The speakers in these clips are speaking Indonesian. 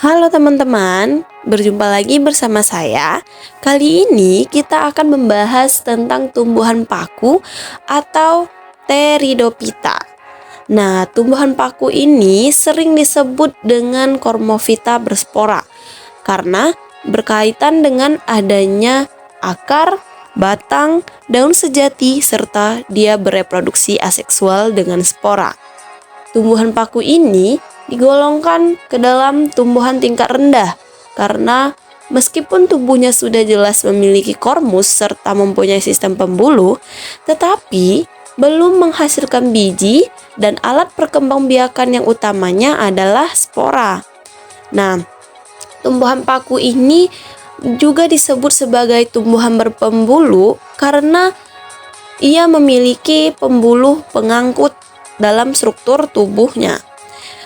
Halo teman-teman, berjumpa lagi bersama saya. Kali ini kita akan membahas tentang tumbuhan paku atau Pteridophyta. Nah, tumbuhan paku ini sering disebut dengan Cormophyta berspora karena berkaitan dengan adanya akar, batang, daun sejati, serta dia bereproduksi aseksual dengan spora. Tumbuhan paku ini digolongkan ke dalam tumbuhan tingkat rendah karena meskipun tubuhnya sudah jelas memiliki kormus serta mempunyai sistem pembuluh, tetapi belum menghasilkan biji dan alat perkembangbiakan yang utamanya adalah spora. Nah, tumbuhan paku ini juga disebut sebagai tumbuhan berpembuluh karena ia memiliki pembuluh pengangkut dalam struktur tubuhnya.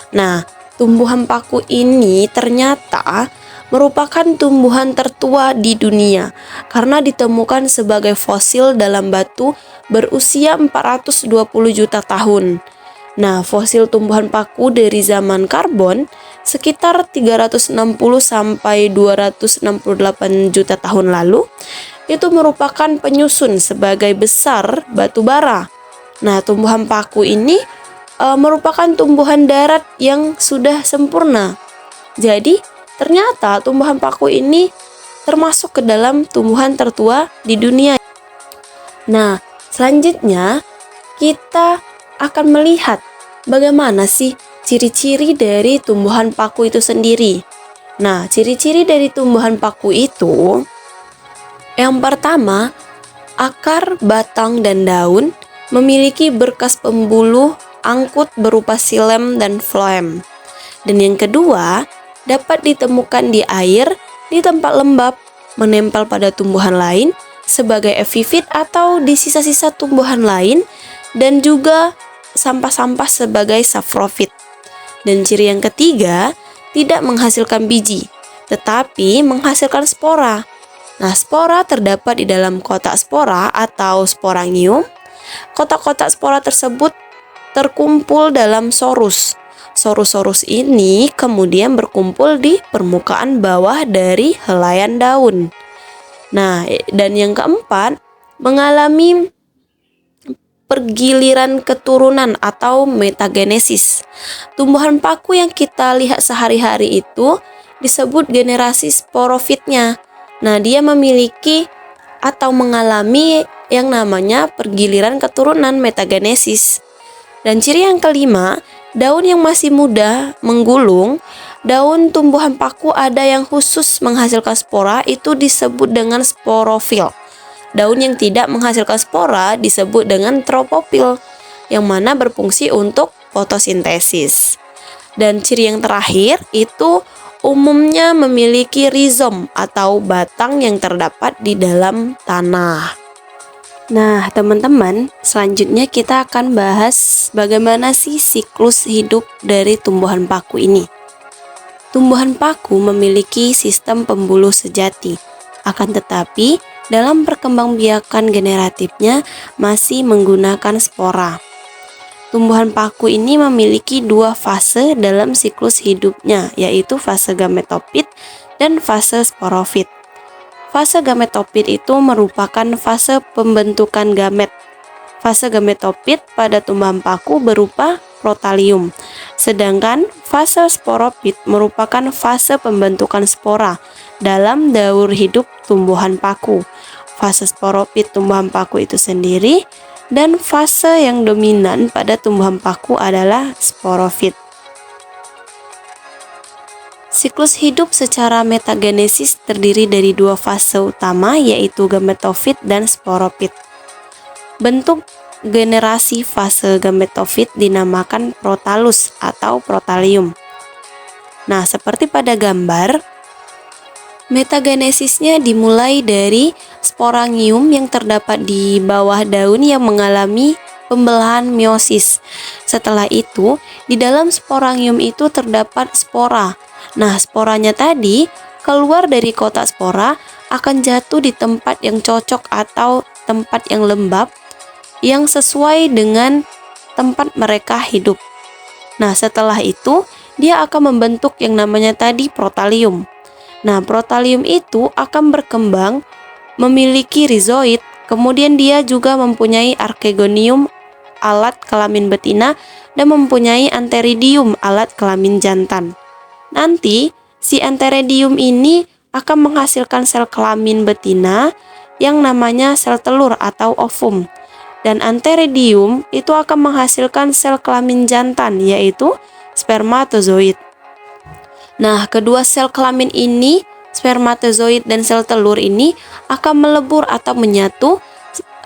Nah, tumbuhan paku ini ternyata merupakan tumbuhan tertua di dunia karena ditemukan sebagai fosil dalam batu berusia 420 juta tahun. Nah, fosil tumbuhan paku dari zaman karbon sekitar 360 sampai 268 juta tahun lalu itu merupakan penyusun sebagai besar batu bara. Nah, tumbuhan paku ini merupakan tumbuhan darat yang sudah sempurna. Jadi, ternyata tumbuhan paku ini termasuk ke dalam tumbuhan tertua di dunia. Nah, selanjutnya kita akan melihat bagaimana sih ciri-ciri dari tumbuhan paku itu sendiri. Nah, ciri-ciri dari tumbuhan paku itu yang pertama, akar, batang, dan daun memiliki berkas pembuluh angkut berupa xilem dan floem. Dan yang kedua, dapat ditemukan di air, di tempat lembab, menempel pada tumbuhan lain sebagai epifit atau di sisa-sisa tumbuhan lain, dan juga sampah-sampah sebagai saprofit. Dan ciri yang ketiga, tidak menghasilkan biji, tetapi menghasilkan spora. Nah, spora terdapat di dalam kotak spora atau sporangium. Kotak-kotak spora tersebut terkumpul dalam sorus. Sorus-sorus ini kemudian berkumpul di permukaan bawah dari helaian daun. Nah, dan yang keempat, mengalami pergiliran keturunan atau metagenesis. Tumbuhan paku yang kita lihat sehari-hari itu disebut generasi sporofitnya. Nah, dia memiliki atau mengalami yang namanya pergiliran keturunan metagenesis. Dan ciri yang kelima, daun yang masih muda menggulung. Daun tumbuhan paku ada yang khusus menghasilkan spora, itu disebut dengan sporofil. Daun yang tidak menghasilkan spora disebut dengan tropofil, yang mana berfungsi untuk fotosintesis. Dan ciri yang terakhir itu umumnya memiliki rizom atau batang yang terdapat di dalam tanah. Nah, teman-teman, selanjutnya kita akan bahas bagaimana sih siklus hidup dari tumbuhan paku ini. Tumbuhan paku memiliki sistem pembuluh sejati, akan tetapi dalam perkembangbiakan generatifnya masih menggunakan spora. Tumbuhan paku ini memiliki dua fase dalam siklus hidupnya, yaitu fase gametofit dan fase sporofit. Fase gametofit itu merupakan fase pembentukan gamet. Fase gametofit pada tumbuhan paku berupa protalium, sedangkan fase sporofit merupakan fase pembentukan spora dalam daur hidup tumbuhan paku. Fase sporofit tumbuhan paku itu sendiri, dan fase yang dominan pada tumbuhan paku adalah sporofit. Siklus hidup secara metagenesis terdiri dari dua fase utama, yaitu gametofit dan sporofit. Bentuk generasi fase gametofit dinamakan protalus atau protalium. Nah, seperti pada gambar, metagenesisnya dimulai dari sporangium yang terdapat di bawah daun yang mengalami pembelahan meiosis. Setelah itu, di dalam sporangium itu terdapat spora. Nah, sporanya tadi keluar dari kotak spora akan jatuh di tempat yang cocok atau tempat yang lembab yang sesuai dengan tempat mereka hidup. Nah, setelah itu dia akan membentuk yang namanya tadi protalium. Nah, protalium itu akan berkembang memiliki rizoid, kemudian dia juga mempunyai archegonium alat kelamin betina dan mempunyai antheridium alat kelamin jantan. Nanti si antheridium ini akan menghasilkan sel kelamin betina yang namanya sel telur atau ovum. Dan antheridium itu akan menghasilkan sel kelamin jantan yaitu spermatozoid. Nah, kedua sel kelamin ini, spermatozoid dan sel telur ini akan melebur atau menyatu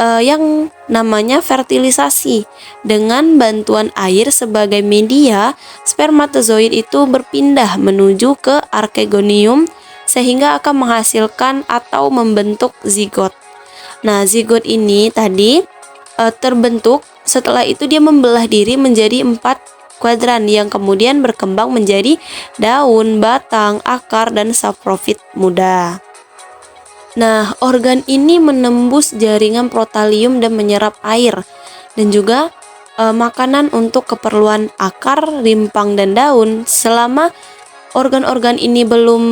yang namanya fertilisasi. Dengan bantuan air sebagai media, spermatozoid itu berpindah menuju ke archegonium sehingga akan menghasilkan atau membentuk zigot. Nah, zigot ini tadi terbentuk, setelah itu dia membelah diri menjadi 4 kuadran yang kemudian berkembang menjadi daun, batang, akar, dan saprofit muda. Nah, organ ini menembus jaringan protalium dan menyerap air dan juga makanan untuk keperluan akar, rimpang, dan daun. Selama organ-organ ini belum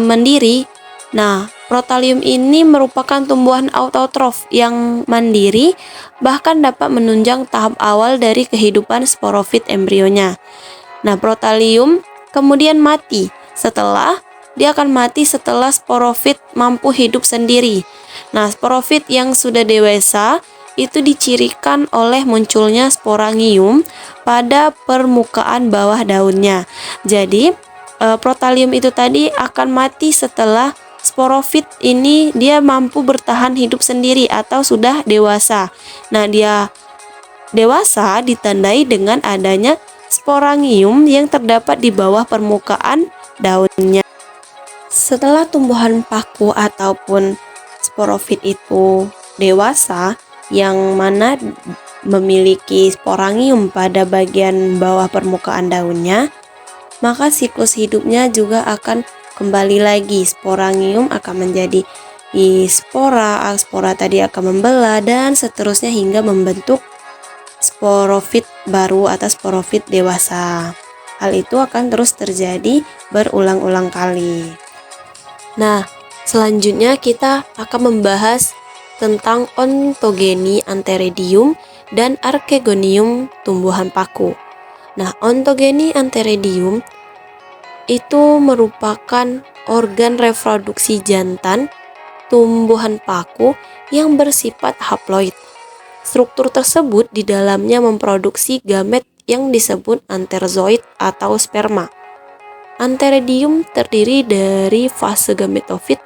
mandiri, nah, protalium ini merupakan tumbuhan autotrof yang mandiri, bahkan dapat menunjang tahap awal dari kehidupan sporofit embrionya. Nah, protalium kemudian mati dia akan mati setelah sporofit mampu hidup sendiri. Nah, sporofit yang sudah dewasa itu dicirikan oleh munculnya sporangium pada permukaan bawah daunnya. Jadi, protalium itu tadi akan mati setelah sporofit ini dia mampu bertahan hidup sendiri atau sudah dewasa. Nah, dia dewasa ditandai dengan adanya sporangium yang terdapat di bawah permukaan daunnya. Setelah tumbuhan paku ataupun sporofit itu dewasa, yang mana memiliki sporangium pada bagian bawah permukaan daunnya, maka siklus hidupnya juga akan kembali lagi. Sporangium akan menjadi spora, spora tadi akan membelah, dan seterusnya hingga membentuk sporofit baru atau sporofit dewasa. Hal itu akan terus terjadi berulang-ulang kali. Nah, selanjutnya kita akan membahas tentang ontogeni antheridium dan archegonium tumbuhan paku. Nah, ontogeni antheridium itu merupakan organ reproduksi jantan tumbuhan paku yang bersifat haploid. Struktur tersebut di dalamnya memproduksi gamet yang disebut antherozoid atau sperma. Antheridium terdiri dari fase gametofit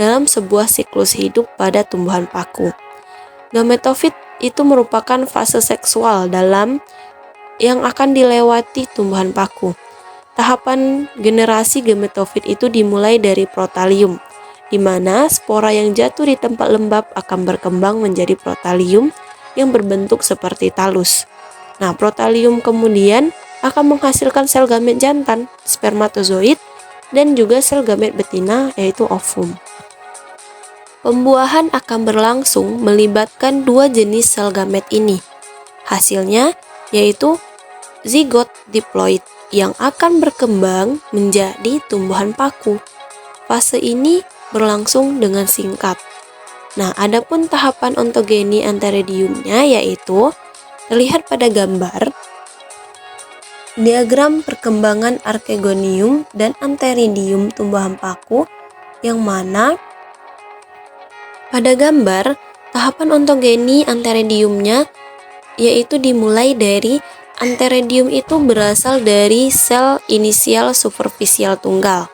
dalam sebuah siklus hidup pada tumbuhan paku. Gametofit itu merupakan fase seksual dalam yang akan dilewati tumbuhan paku. Tahapan generasi gametofit itu dimulai dari protalium, di mana spora yang jatuh di tempat lembab akan berkembang menjadi protalium yang berbentuk seperti talus. Nah, protalium kemudian akan menghasilkan sel gamet jantan, spermatozoid, dan juga sel gamet betina yaitu ovum. Pembuahan akan berlangsung melibatkan 2 jenis sel gamet ini. Hasilnya yaitu zigot diploid yang akan berkembang menjadi tumbuhan paku. Fase ini berlangsung dengan singkat. Nah, adapun tahapan ontogeni antheridiumnya yaitu terlihat pada gambar diagram perkembangan archegonium dan antheridium tumbuhan paku, yang mana pada gambar tahapan ontogeni antheridiumnya yaitu dimulai dari antheridium itu berasal dari sel inisial superfisial tunggal.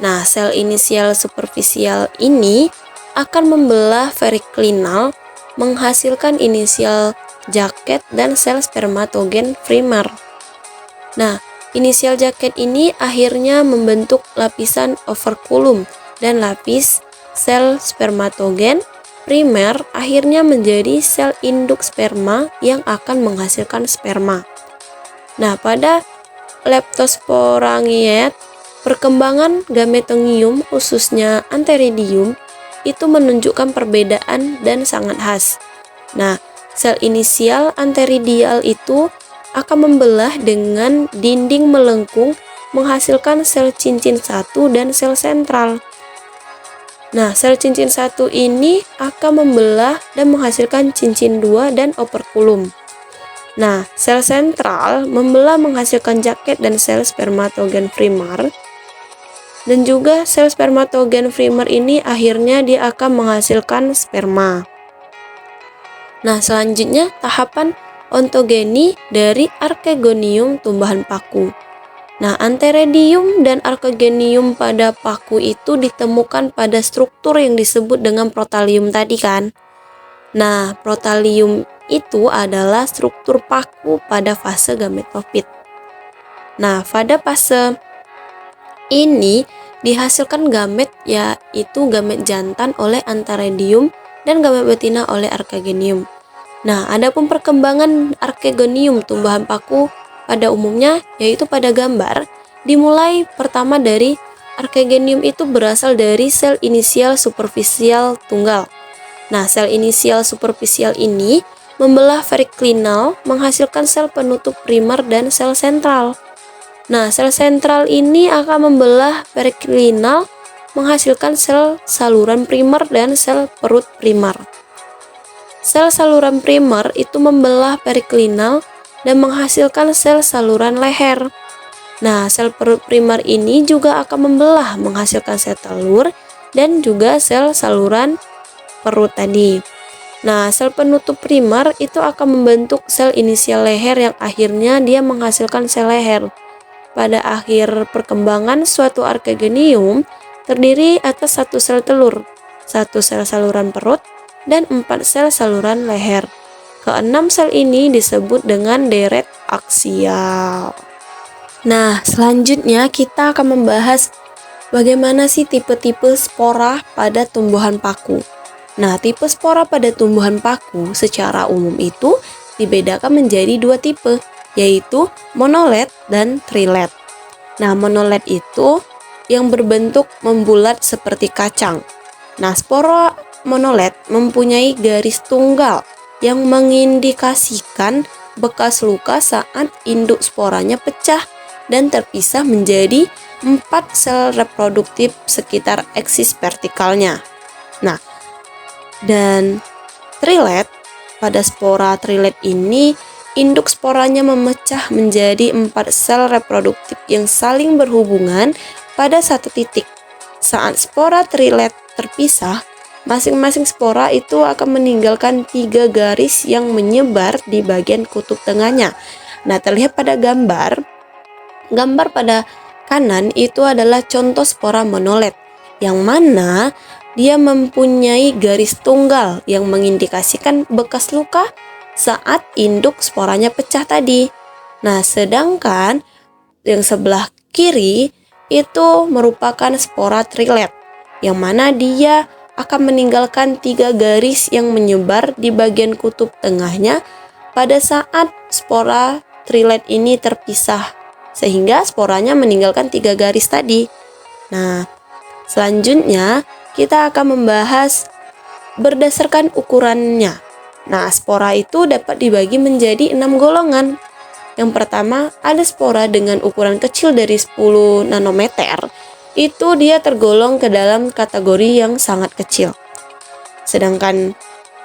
Nah, sel inisial superfisial ini akan membelah periklinal menghasilkan inisial jaket dan sel spermatogen primer. Nah, inisial jaket ini akhirnya membentuk lapisan operculum dan lapis sel spermatogen primer akhirnya menjadi sel induk sperma yang akan menghasilkan sperma. Nah, pada leptosporangiae, perkembangan gametongium khususnya antheridium itu menunjukkan perbedaan dan sangat khas. Nah, sel inisial antheridial itu akan membelah dengan dinding melengkung menghasilkan sel cincin 1 dan sel sentral. Nah, sel cincin 1 ini akan membelah dan menghasilkan cincin 2 dan operkulum. Nah, sel sentral membelah menghasilkan jaket dan sel spermatogen primer. Dan juga sel spermatogen primer ini akhirnya dia akan menghasilkan sperma. Nah, selanjutnya tahapan ontogeni dari archegonium tumbuhan paku. Nah, antheridium dan archegonium pada paku itu ditemukan pada struktur yang disebut dengan protalium tadi kan. Nah, protalium itu adalah struktur paku pada fase gametofit. Nah, pada fase ini dihasilkan gamet, yaitu gamet jantan oleh antheridium dan gamet betina oleh archegonium. Nah, adapun perkembangan archegonium tumbuhan paku pada umumnya yaitu pada gambar dimulai pertama dari archegonium itu berasal dari sel inisial superficial tunggal. Nah, sel inisial superficial ini membelah periklinal menghasilkan sel penutup primer dan sel sentral. Nah, sel sentral ini akan membelah periklinal menghasilkan sel saluran primer dan sel perut primer. Sel saluran primer itu membelah periklinal dan menghasilkan sel saluran leher. Nah, sel perut primer ini juga akan membelah menghasilkan sel telur dan juga sel saluran perut tadi. Nah, sel penutup primer itu akan membentuk sel inisial leher yang akhirnya dia menghasilkan sel leher. Pada akhir perkembangan suatu archegonium terdiri atas 1 sel telur, 1 sel saluran perut, dan 4 sel saluran leher. Keenam sel ini disebut dengan deret aksial. Nah, selanjutnya kita akan membahas bagaimana sih tipe-tipe spora pada tumbuhan paku. Nah, tipe spora pada tumbuhan paku secara umum itu dibedakan menjadi 2 tipe, yaitu monolet dan trilet. Nah, monolet itu yang berbentuk membulat seperti kacang. Nah, spora monolet mempunyai garis tunggal yang mengindikasikan bekas luka saat induk sporanya pecah dan terpisah menjadi 4 sel reproduktif sekitar eksis vertikalnya. Nah, dan trilet, pada spora trilet ini induk sporanya memecah menjadi 4 sel reproduktif yang saling berhubungan pada satu titik. Saat spora trilet terpisah, masing-masing spora itu akan meninggalkan 3 garis yang menyebar di bagian kutub tengahnya. Nah, terlihat pada gambar pada kanan itu adalah contoh spora monolet, yang mana dia mempunyai garis tunggal yang mengindikasikan bekas luka saat induk sporanya pecah tadi. Nah, sedangkan yang sebelah kiri itu merupakan spora trilet, yang mana dia akan meninggalkan 3 garis yang menyebar di bagian kutub tengahnya pada saat spora trilet ini terpisah, sehingga sporanya meninggalkan 3 garis tadi. Nah, selanjutnya kita akan membahas berdasarkan ukurannya. Nah, spora itu dapat dibagi menjadi 6 golongan. Yang pertama, ada spora dengan ukuran kecil dari 10 nanometer. Itu dia tergolong ke dalam kategori yang sangat kecil. Sedangkan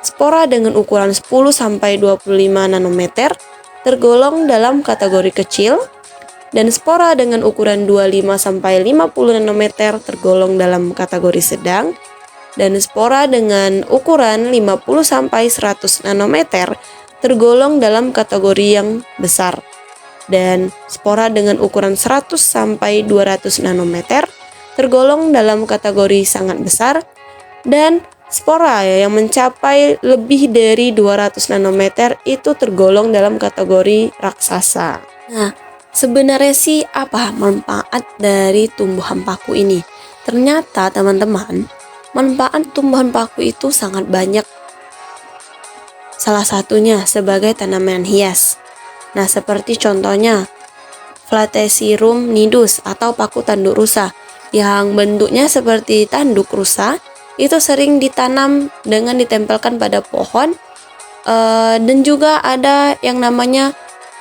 spora dengan ukuran 10 sampai 25 nanometer tergolong dalam kategori kecil, dan spora dengan ukuran 25 sampai 50 nanometer tergolong dalam kategori sedang, dan spora dengan ukuran 50 sampai 100 nanometer tergolong dalam kategori yang besar. Dan spora dengan ukuran 100 sampai 200 nanometer tergolong dalam kategori sangat besar, dan spora yang mencapai lebih dari 200 nanometer itu tergolong dalam kategori raksasa. Nah, sebenarnya sih apa manfaat dari tumbuhan paku ini? Ternyata teman-teman, manfaat tumbuhan paku itu sangat banyak. Salah satunya sebagai tanaman hias. Nah, seperti contohnya Flatysirum nidus atau paku tanduk rusa, yang bentuknya seperti tanduk rusa, itu sering ditanam dengan ditempelkan pada pohon. Dan juga ada yang namanya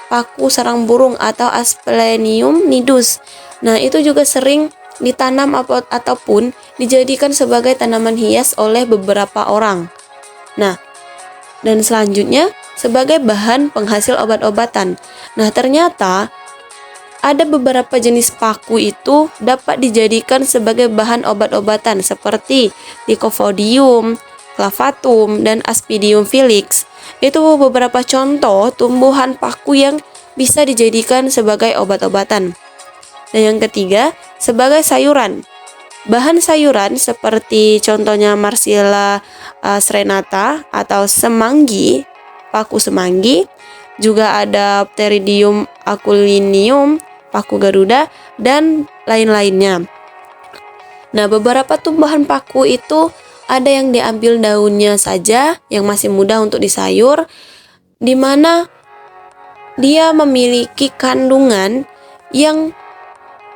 paku sarang burung atau Asplenium nidus. Nah, itu juga sering ditanam ataupun dijadikan sebagai tanaman hias oleh beberapa orang. Nah, dan selanjutnya sebagai bahan penghasil obat-obatan. Nah, ternyata ada beberapa jenis paku itu dapat dijadikan sebagai bahan obat-obatan seperti Lycopodium, Clavatum, dan Aspidium felix. Itu beberapa contoh tumbuhan paku yang bisa dijadikan sebagai obat-obatan. Dan yang ketiga, sebagai sayuran. Bahan sayuran seperti contohnya Marcella serenata atau semanggi, paku semanggi, juga ada Pteridium aculinnium, paku Garuda, dan lain-lainnya. Nah, beberapa tumbuhan paku itu ada yang diambil daunnya saja yang masih mudah untuk disayur, di mana dia memiliki kandungan yang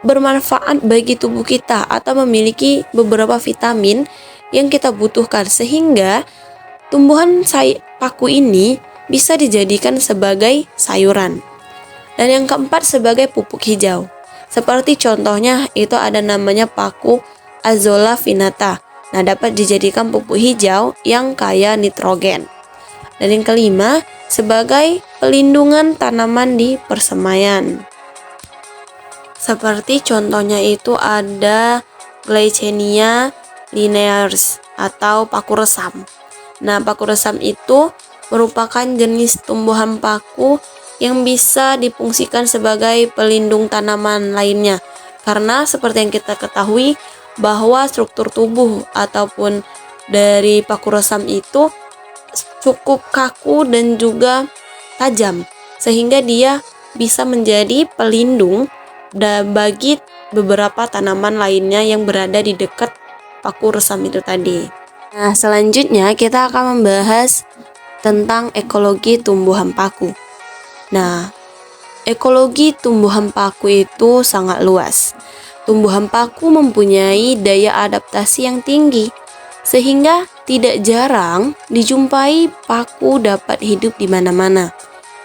bermanfaat bagi tubuh kita atau memiliki beberapa vitamin yang kita butuhkan, sehingga tumbuhan paku ini bisa dijadikan sebagai sayuran. Dan yang keempat sebagai pupuk hijau. Seperti contohnya itu ada namanya paku Azolla pinnata. Nah, dapat dijadikan pupuk hijau yang kaya nitrogen. Dan yang kelima sebagai pelindungan tanaman di persemaian. Seperti contohnya itu ada Glycenia linearis atau paku resam. Nah, paku resam itu merupakan jenis tumbuhan paku yang bisa difungsikan sebagai pelindung tanaman lainnya. Karena seperti yang kita ketahui bahwa struktur tubuh ataupun dari paku resam itu cukup kaku dan juga tajam, sehingga dia bisa menjadi pelindung bagi beberapa tanaman lainnya yang berada di dekat paku resam itu tadi. Nah, selanjutnya kita akan membahas tentang ekologi tumbuhan paku. Nah, ekologi tumbuhan paku itu sangat luas. Tumbuhan paku mempunyai daya adaptasi yang tinggi, sehingga tidak jarang dijumpai paku dapat hidup di mana-mana.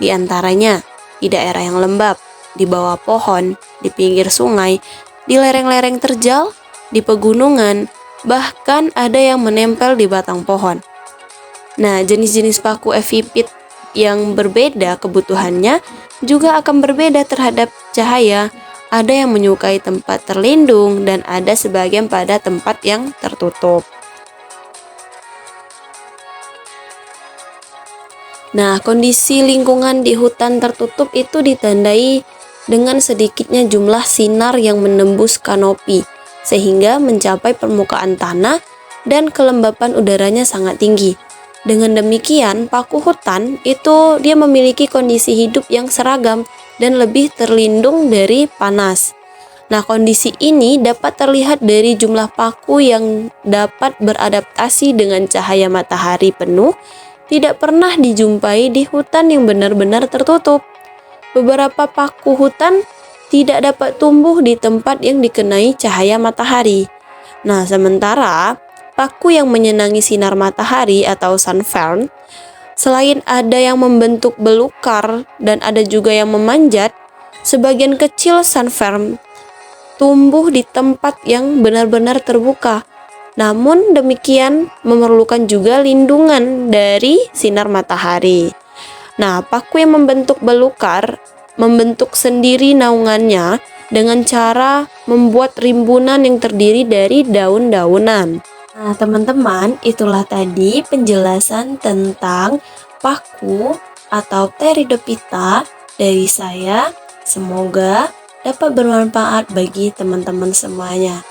Di antaranya di daerah yang lembab, di bawah pohon, di pinggir sungai, di lereng-lereng terjal, di pegunungan, bahkan ada yang menempel di batang pohon. Nah, jenis-jenis paku epifit yang berbeda kebutuhannya juga akan berbeda terhadap cahaya. Ada yang menyukai tempat terlindung dan ada sebagian pada tempat yang tertutup. Nah, kondisi lingkungan di hutan tertutup itu ditandai dengan sedikitnya jumlah sinar yang menembus kanopi, sehingga mencapai permukaan tanah dan kelembapan udaranya sangat tinggi. Dengan demikian, paku hutan itu dia memiliki kondisi hidup yang seragam dan lebih terlindung dari panas. Nah, kondisi ini dapat terlihat dari jumlah paku yang dapat beradaptasi dengan cahaya matahari penuh, tidak pernah dijumpai di hutan yang benar-benar tertutup. Beberapa paku hutan tidak dapat tumbuh di tempat yang dikenai cahaya matahari. Nah, sementara paku yang menyenangi sinar matahari atau sunfern, selain ada yang membentuk belukar dan ada juga yang memanjat, sebagian kecil sunfern tumbuh di tempat yang benar-benar terbuka. Namun demikian memerlukan juga lindungan dari sinar matahari. Nah, paku yang membentuk belukar membentuk sendiri naungannya dengan cara membuat rimbunan yang terdiri dari daun-daunan. Nah, teman-teman, itulah tadi penjelasan tentang paku atau Pteridophyta dari saya. Semoga dapat bermanfaat bagi teman-teman semuanya.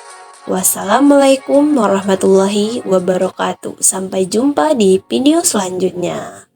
Wassalamualaikum warahmatullahi wabarakatuh. Sampai jumpa di video selanjutnya.